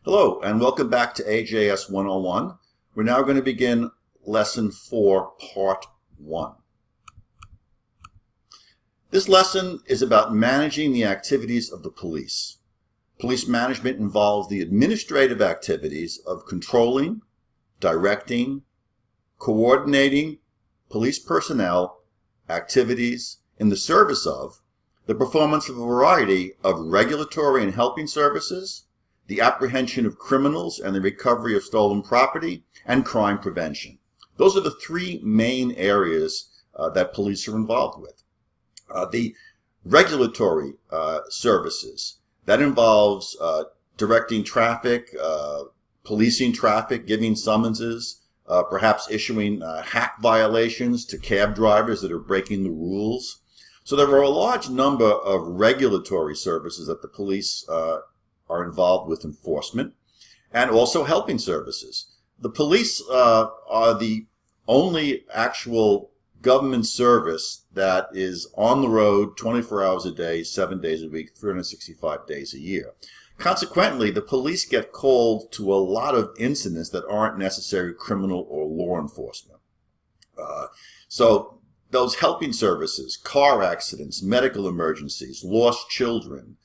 Hello, and welcome back to AJS101. We're now going to begin Lesson 4, Part 1. This lesson is about managing the activities of the police. Police management involves the administrative activities of controlling, directing, coordinating police personnel activities in the service of the performance of a variety of regulatory and helping services, the apprehension of criminals and the recovery of stolen property, and crime prevention. Those are the three main areas that police are involved with. The regulatory services, that involves directing traffic, policing traffic, giving summonses, perhaps issuing hack violations to cab drivers that are breaking the rules. So there are a large number of regulatory services that the police are involved with enforcement, and also helping services. The police are the only actual government service that is on the road 24 hours a day, 7 days a week, 365 days a year. Consequently, the police get called to a lot of incidents that aren't necessarily criminal or law enforcement. So those helping services, car accidents, medical emergencies, lost children,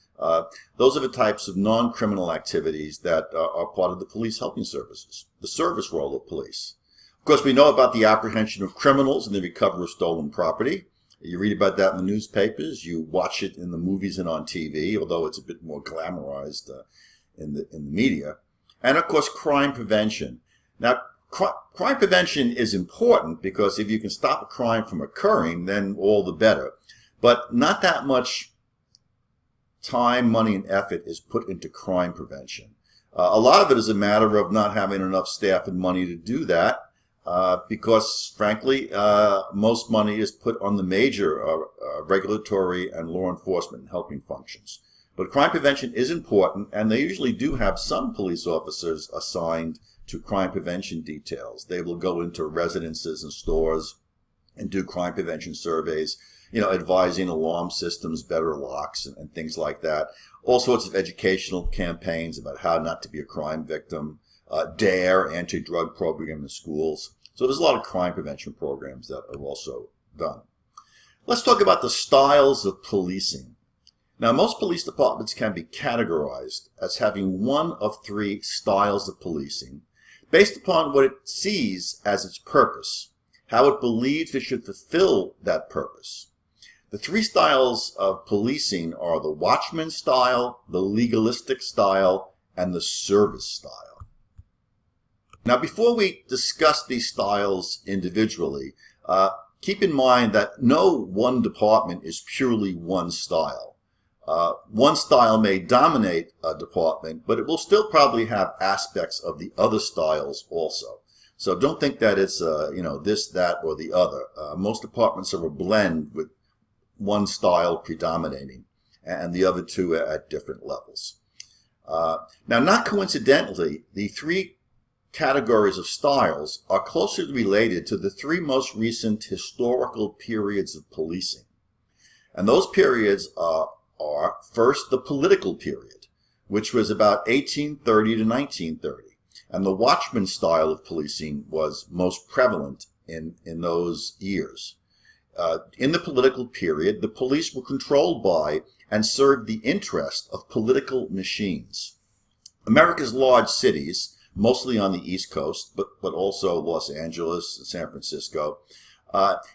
those are the types of non-criminal activities that are part of the police helping services, the service role of police. Of course, we know about the apprehension of criminals and the recovery of stolen property. You read about that in the newspapers. You watch it in the movies and on TV, although it's a bit more glamorized in the media. And, of course, crime prevention. Now, crime prevention is important because if you can stop a crime from occurring, then all the better. But not that much time, money, and effort is put into crime prevention. A lot of it is a matter of not having enough staff and money to do that because, frankly, most money is put on the major regulatory and law enforcement and helping functions. But crime prevention is important, and they usually do have some police officers assigned to crime prevention details. They will go into residences and stores and do crime prevention surveys, advising alarm systems, better locks, and things like that. All sorts of educational campaigns about how not to be a crime victim, DARE, anti-drug program in schools. So there's a lot of crime prevention programs that are also done. Let's talk about the styles of policing. Now, most police departments can be categorized as having one of three styles of policing based upon what it sees as its purpose, how it believes it should fulfill that purpose. The three styles of policing are the watchman style, the legalistic style, and the service style. Now, before we discuss these styles individually, keep in mind that no one department is purely one style. One style may dominate a department, but it will still probably have aspects of the other styles also. So don't think that it's, this, that, or the other. Most departments are a blend with one style predominating and the other two at different levels. Now, not coincidentally, the three categories of styles are closely related to the three most recent historical periods of policing. And those periods are first the political period, which was about 1830 to 1930. And the watchman style of policing was most prevalent in those years. In the political period, the police were controlled by and served the interest of political machines. America's large cities, mostly on the East Coast, but also Los Angeles and San Francisco,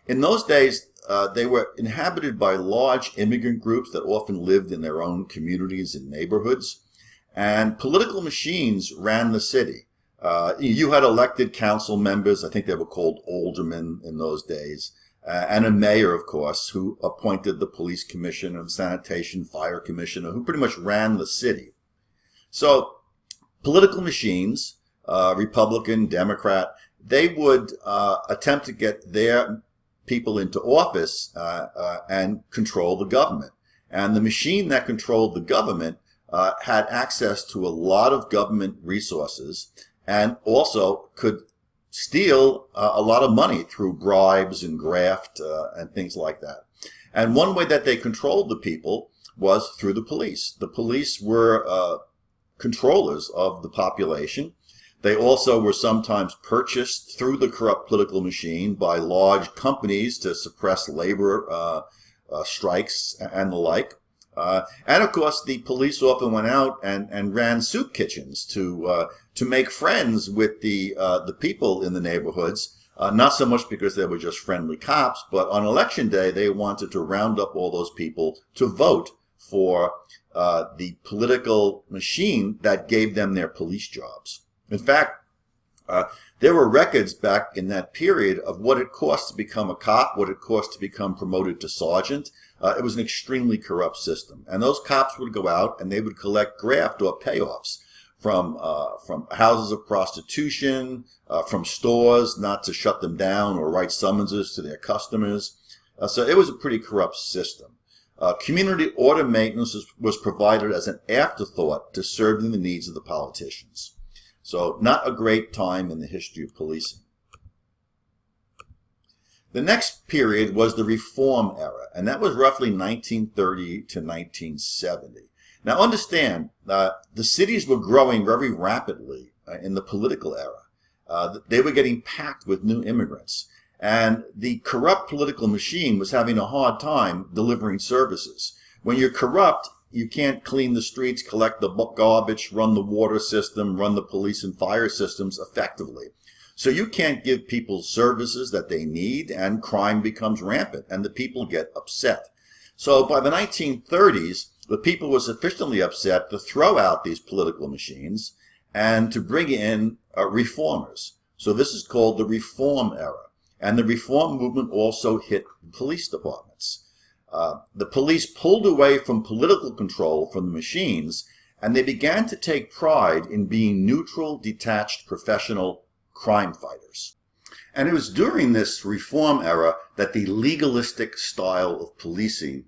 in those days, they were inhabited by large immigrant groups that often lived in their own communities and neighborhoods. And political machines ran the city. You had elected council members, I think they were called aldermen in those days, and a mayor, of course, who appointed the police commissioner, the sanitation fire commissioner, who pretty much ran the city. So political machines, Republican, Democrat, they would attempt to get their people into office and control the government. And the machine that controlled the government had access to a lot of government resources and also could steal a lot of money through bribes and graft and things like that. And one way that they controlled the people was through the police. The police were controllers of the population. They also were sometimes purchased through the corrupt political machine by large companies to suppress labor strikes and the like. And of course, the police often went out and ran soup kitchens to make friends with the people in the neighborhoods. Not so much because they were just friendly cops, but on election day, they wanted to round up all those people to vote for the political machine that gave them their police jobs. In fact, there were records back in that period of what it cost to become a cop, what it cost to become promoted to sergeant. It was an extremely corrupt system. And those cops would go out and they would collect graft or payoffs from houses of prostitution, from stores, not to shut them down or write summonses to their customers. So it was a pretty corrupt system. Community order maintenance was provided as an afterthought to serving the needs of the politicians. So not a great time in the history of policing. The next period was the Reform era, and that was roughly 1930 to 1970. Now understand, the cities were growing very rapidly in the political era. They were getting packed with new immigrants, and the corrupt political machine was having a hard time delivering services. When you're corrupt, you can't clean the streets, collect the garbage, run the water system, run the police and fire systems effectively. So you can't give people services that they need, and crime becomes rampant, and the people get upset. So by the 1930s, the people were sufficiently upset to throw out these political machines and to bring in reformers. So this is called the Reform era. And the reform movement also hit police departments. The police pulled away from political control from the machines, and they began to take pride in being neutral, detached, professional crime fighters. And it was during this reform era that the legalistic style of policing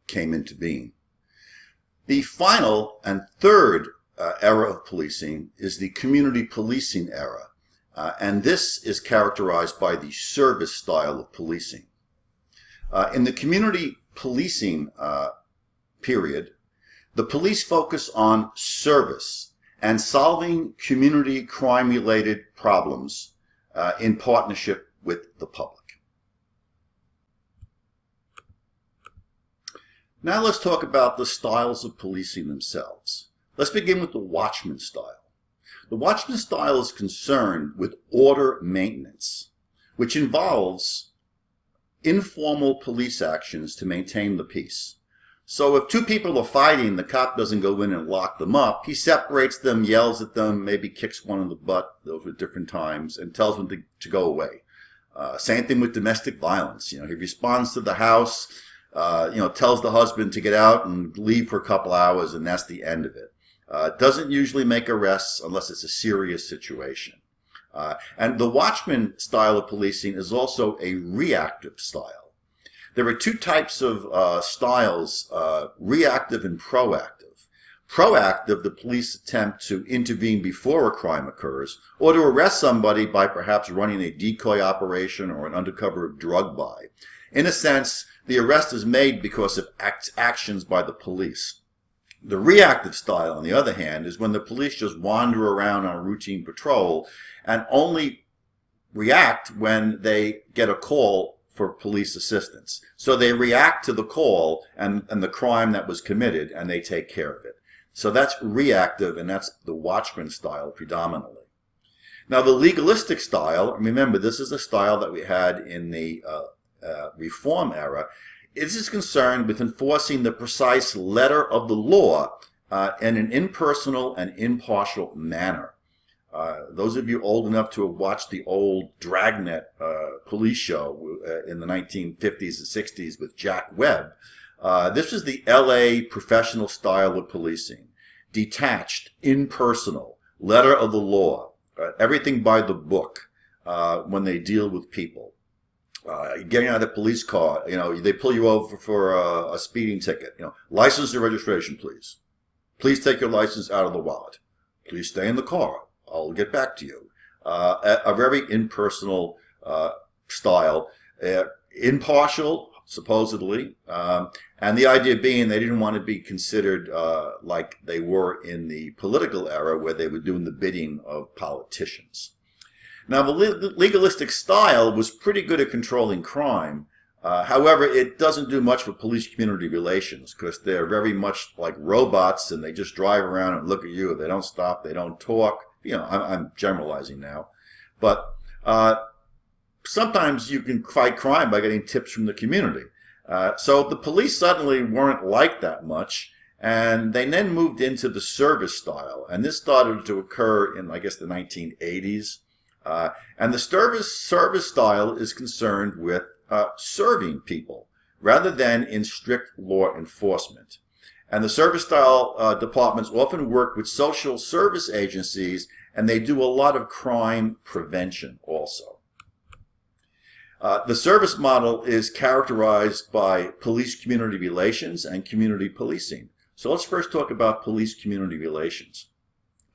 came into being. The final and third era of policing is the community policing era, and this is characterized by the service style of policing. In the community policing period, the police focus on service and solving community crime-related problems in partnership with the public. Now let's talk about the styles of policing themselves. Let's begin with the watchman style. The watchman style is concerned with order maintenance, which involves informal police actions to maintain the peace. So if two people are fighting, the cop doesn't go in and lock them up. He separates them, yells at them, maybe kicks one in the butt, those were different times, and tells them to go away. Same thing with domestic violence. He responds to the house, tells the husband to get out and leave for a couple hours, and that's the end of it. Doesn't usually make arrests unless it's a serious situation. And the watchman style of policing is also a reactive style. There are two types of styles, reactive and proactive. Proactive, the police attempt to intervene before a crime occurs, or to arrest somebody by perhaps running a decoy operation or an undercover drug buy. In a sense, the arrest is made because of actions by the police. The reactive style, on the other hand, is when the police just wander around on a routine patrol and only react when they get a call for police assistance. So they react to the call and the crime that was committed, and they take care of it. So that's reactive, and that's the watchman style predominantly. Now the legalistic style, remember this is a style that we had in the Reform era. This is concerned with enforcing the precise letter of the law in an impersonal and impartial manner. Those of you old enough to have watched the old Dragnet police show in the 1950s and 60s with Jack Webb, this is the LA professional style of policing. Detached, impersonal, letter of the law, everything by the book when they deal with people. Getting out of the police car, they pull you over for a speeding ticket. License and registration, please. Please take your license out of the wallet. Please stay in the car. I'll get back to you. A very impersonal style. Impartial, supposedly. And the idea being they didn't want to be considered like they were in the political era where they were doing the bidding of politicians. Now, the legalistic style was pretty good at controlling crime. However, it doesn't do much for police-community relations because they're very much like robots and they just drive around and look at you. They don't stop. They don't talk. You know, I'm generalizing now. But sometimes you can fight crime by getting tips from the community. So the police suddenly weren't liked that much, and they then moved into the service style. And this started to occur in, I guess, the 1980s. And the service style is concerned with serving people rather than in strict law enforcement. And the service style departments often work with social service agencies, and they do a lot of crime prevention also. The service model is characterized by police-community relations and community policing. So let's first talk about police-community relations.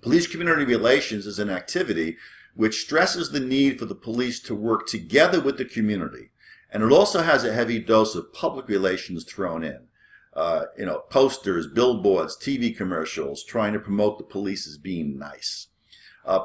Police-community relations is an activity which stresses the need for the police to work together with the community. And it also has a heavy dose of public relations thrown in. Posters, billboards, TV commercials, trying to promote the police as being nice.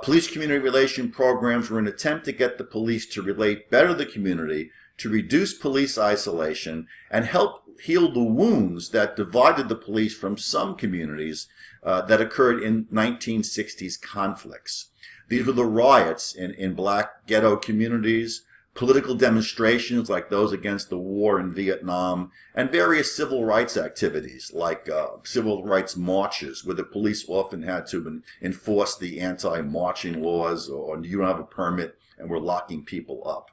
Police community relation programs were an attempt to get the police to relate better to the community, to reduce police isolation, and help heal the wounds that divided the police from some communities that occurred in 1960s conflicts. These were the riots in black ghetto communities, political demonstrations like those against the war in Vietnam, and various civil rights activities like civil rights marches where the police often had to enforce the anti-marching laws, or you don't have a permit and we're locking people up.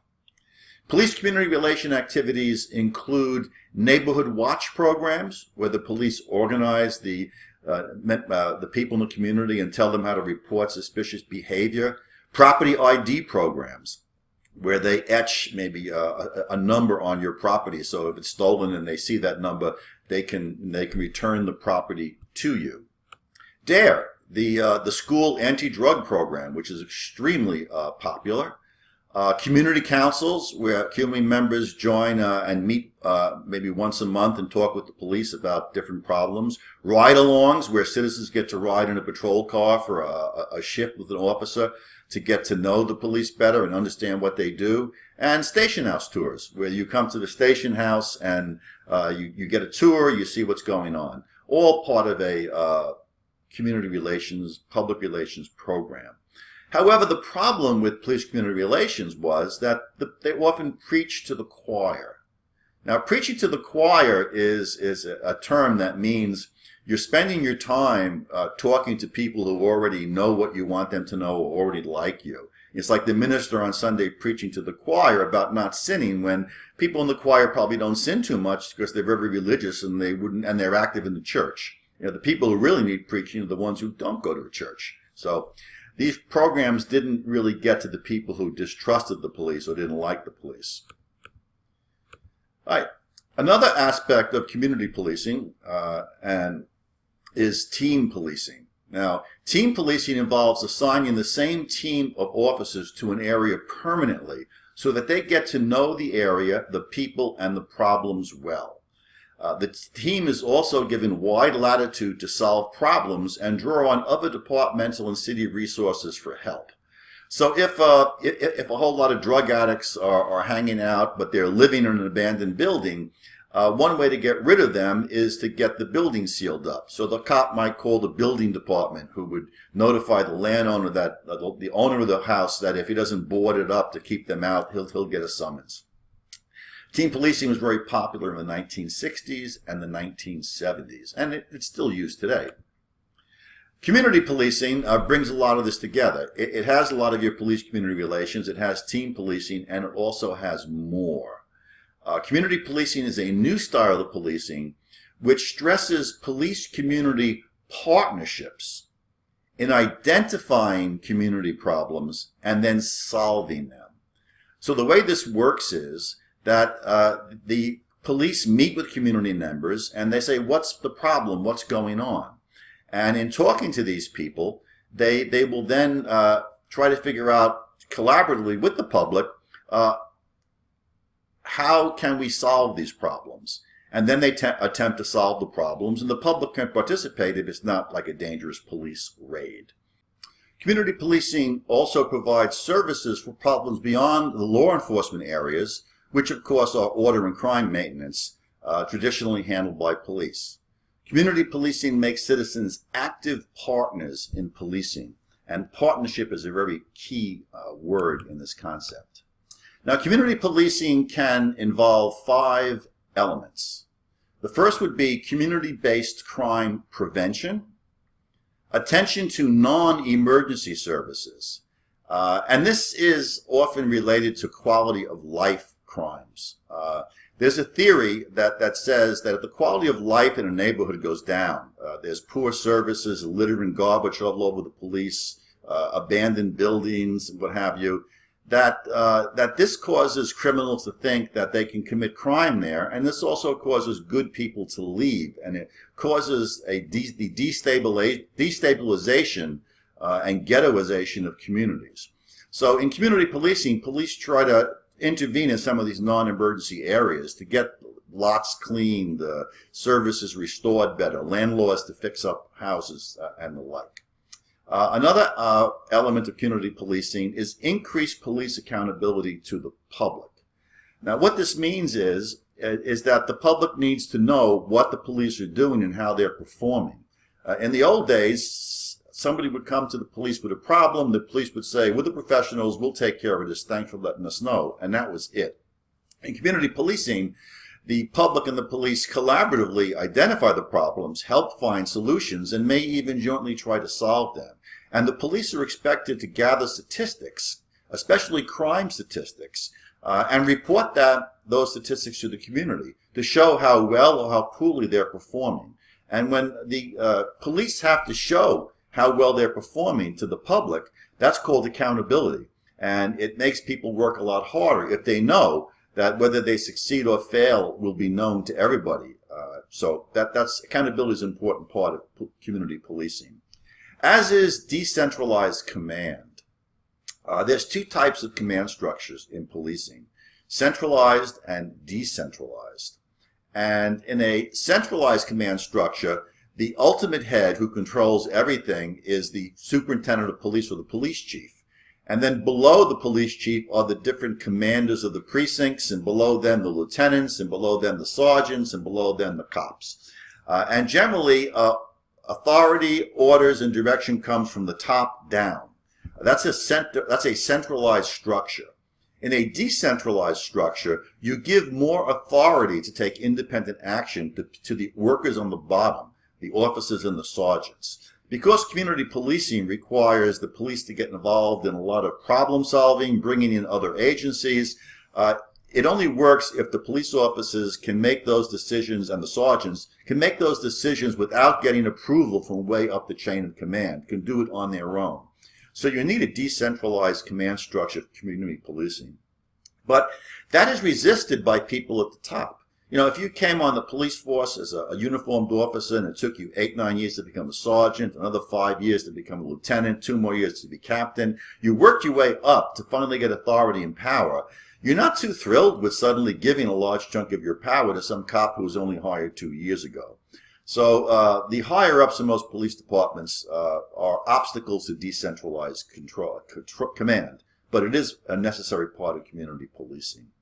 Police community relation activities include neighborhood watch programs where the police organize the people in the community and tell them how to report suspicious behavior, property ID programs, where they etch maybe a number on your property. So if it's stolen and they see that number, they can return the property to you. DARE, the school anti-drug program, which is extremely popular. Community councils, where community members join and meet maybe once a month and talk with the police about different problems. Ride-alongs, where citizens get to ride in a patrol car for a shift with an officer to get to know the police better and understand what they do. And station house tours, where you come to the station house and you get a tour, you see what's going on. All part of a community relations, public relations program. However, the problem with police community relations was that they often preach to the choir. Now, preaching to the choir is a term that means you're spending your time talking to people who already know what you want them to know or already like you. It's like the minister on Sunday preaching to the choir about not sinning, when people in the choir probably don't sin too much because they're very religious and they're active in the church. The people who really need preaching are the ones who don't go to a church. So these programs didn't really get to the people who distrusted the police or didn't like the police. All right. Another aspect of community policing is team policing. Now, team policing involves assigning the same team of officers to an area permanently so that they get to know the area, the people, and the problems well. The team is also given wide latitude to solve problems and draw on other departmental and city resources for help. So if a whole lot of drug addicts are hanging out, but they're living in an abandoned building, one way to get rid of them is to get the building sealed up. So the cop might call the building department, who would notify the landowner, that the owner of the house, that if he doesn't board it up to keep them out, he'll get a summons. Team policing was very popular in the 1960s and the 1970s, and it's still used today. Community policing brings a lot of this together. It has a lot of your police community relations, it has team policing, and it also has more. Community policing is a new style of policing which stresses police-community partnerships in identifying community problems and then solving them. So the way this works is that the police meet with community members and they say, what's the problem, what's going on? And in talking to these people, they will then try to figure out collaboratively with the public how can we solve these problems? And then they attempt to solve the problems, and the public can participate if it's not like a dangerous police raid. Community policing also provides services for problems beyond the law enforcement areas, which of course are order and crime maintenance, traditionally handled by police. Community policing makes citizens active partners in policing, and partnership is a very key word in this concept. Now, community policing can involve 5 elements. The first would be community-based crime prevention, attention to non-emergency services, and this is often related to quality of life crimes. There's a theory that says that if the quality of life in a neighborhood goes down, there's poor services, litter and garbage all over the police, abandoned buildings, what have you, that this causes criminals to think that they can commit crime there, and this also causes good people to leave, and it causes the destabilization and ghettoization of communities. So in community policing, police try to intervene in some of these non-emergency areas to get lots cleaned, services restored better, landlords to fix up houses, and the like. Another element of community policing is increased police accountability to the public. Now, what this means is that the public needs to know what the police are doing and how they're performing. In the old days, somebody would come to the police with a problem. The police would say, "We're the professionals. We'll take care of this. Thanks for letting us know." And that was it. In community policing, the public and the police collaboratively identify the problems, help find solutions, and may even jointly try to solve them. And the police are expected to gather statistics, especially crime statistics, and report those statistics to the community to show how well or how poorly they're performing. And when the police have to show how well they're performing to the public, that's called accountability. And it makes people work a lot harder if they know that whether they succeed or fail will be known to everybody. So that's accountability is an important part of community policing. As is decentralized command. There's 2 types of command structures in policing, centralized and decentralized. And in a centralized command structure, the ultimate head who controls everything is the superintendent of police or the police chief. And then below the police chief are the different commanders of the precincts, and below them the lieutenants, and below them the sergeants, and below them the cops. And generally, authority, orders, and direction comes from the top down. That's a centralized structure. In a decentralized structure, you give more authority to take independent action to the workers on the bottom, the officers and the sergeants. Because community policing requires the police to get involved in a lot of problem solving, bringing in other agencies, it only works if the police officers can make those decisions, and the sergeants can make those decisions without getting approval from way up the chain of command, can do it on their own. So you need a decentralized command structure for community policing. But that is resisted by people at the top. You know, if you came on the police force as a uniformed officer and it took you 8-9 years to become a sergeant, another 5 years to become a lieutenant, 2 more years to be captain, you worked your way up to finally get authority and power. You're not too thrilled with suddenly giving a large chunk of your power to some cop who was only hired 2 years ago. So the higher-ups in most police departments are obstacles to decentralized command, but it is a necessary part of community policing.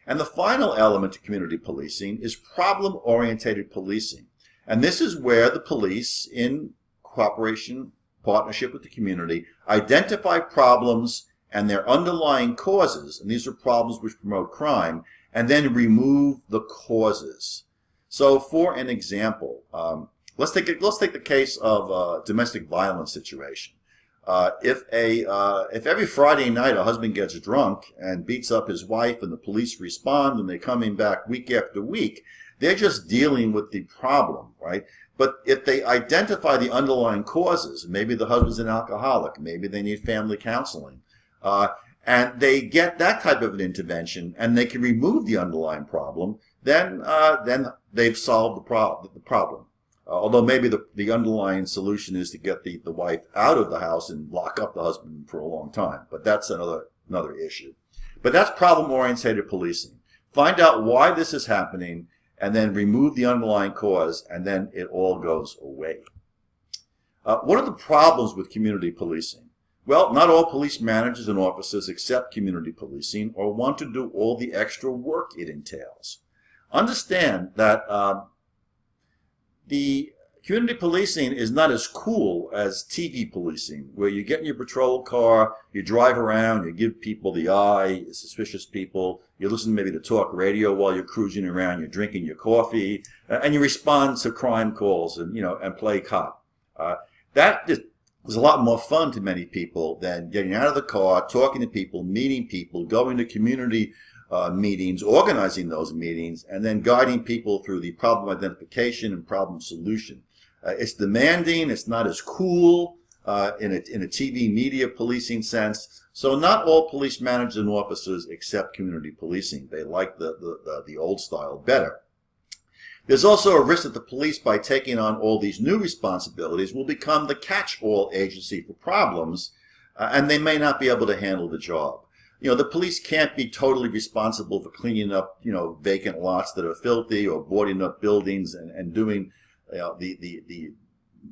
And the final element of community policing is problem-oriented policing. And this is where the police, in cooperation, partnership with the community, identify problems and their underlying causes, and these are problems which promote crime, and then remove the causes. So for an example, let's take the case of a domestic violence situation. If every Friday night a husband gets drunk and beats up his wife and the police respond and they're coming back week after week, they're just dealing with the problem, right? But if they identify the underlying causes, maybe the husband's an alcoholic, maybe they need family counseling, and they get that type of an intervention and they can remove the underlying problem, then they've solved the problem. Although maybe the underlying solution is to get the wife out of the house and lock up the husband for a long time. But that's another issue. But that's problem-oriented policing. find out why this is happening, and then remove the underlying cause, and then it all goes away. What are the problems with community policing? Well, not all police managers and officers accept community policing or want to do all the extra work it entails. Understand that the community policing is not as cool as TV policing, where you get in your patrol car, you drive around, you give people the eye, suspicious people, you listen maybe to talk radio while you're cruising around, you're drinking your coffee, and you respond to crime calls and play cop. That is a lot more fun to many people than getting out of the car, talking to people, meeting people, going to community meetings, organizing those meetings, and then guiding people through the problem identification and problem solution. It's demanding. It's not as cool in a TV media policing sense. So not all police managers and officers accept community policing. They like the old style better. There's also a risk that the police, by taking on all these new responsibilities, will become the catch-all agency for problems, and they may not be able to handle the job. The police can't be totally responsible for cleaning up, vacant lots that are filthy, or boarding up buildings and doing the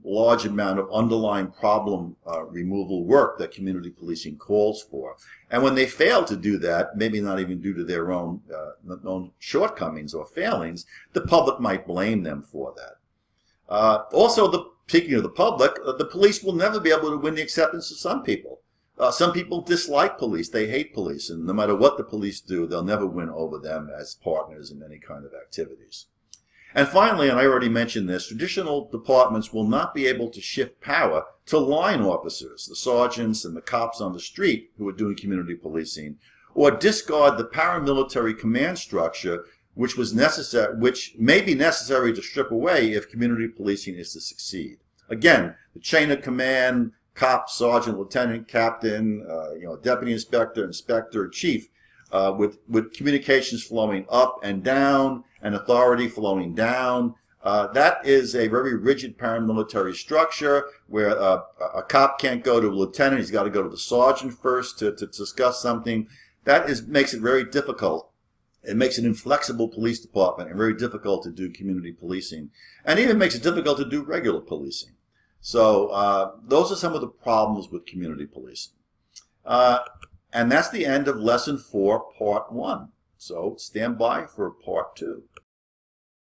large amount of underlying problem removal work that community policing calls for. And when they fail to do that, maybe not even due to their own shortcomings or failings, the public might blame them for that. Speaking of the public, the police will never be able to win the acceptance of some people. Some people dislike police. They hate police. And no matter what the police do, they'll never win over them as partners in any kind of activities. And finally, and I already mentioned this, traditional departments will not be able to shift power to line officers, the sergeants and the cops on the street who are doing community policing, or discard the paramilitary command structure which may be necessary to strip away if community policing is to succeed. Again, the chain of command, cop, sergeant, lieutenant, captain, deputy inspector, inspector, chief, with communications flowing up and down and authority flowing down. That is a very rigid paramilitary structure where a cop can't go to a lieutenant. He's got to go to the sergeant first to discuss something. Makes it very difficult. It makes an inflexible police department and very difficult to do community policing, and even makes it difficult to do regular policing. So those are some of the problems with community policing. And that's the end of Lesson 4, Part 1. So stand by for Part 2.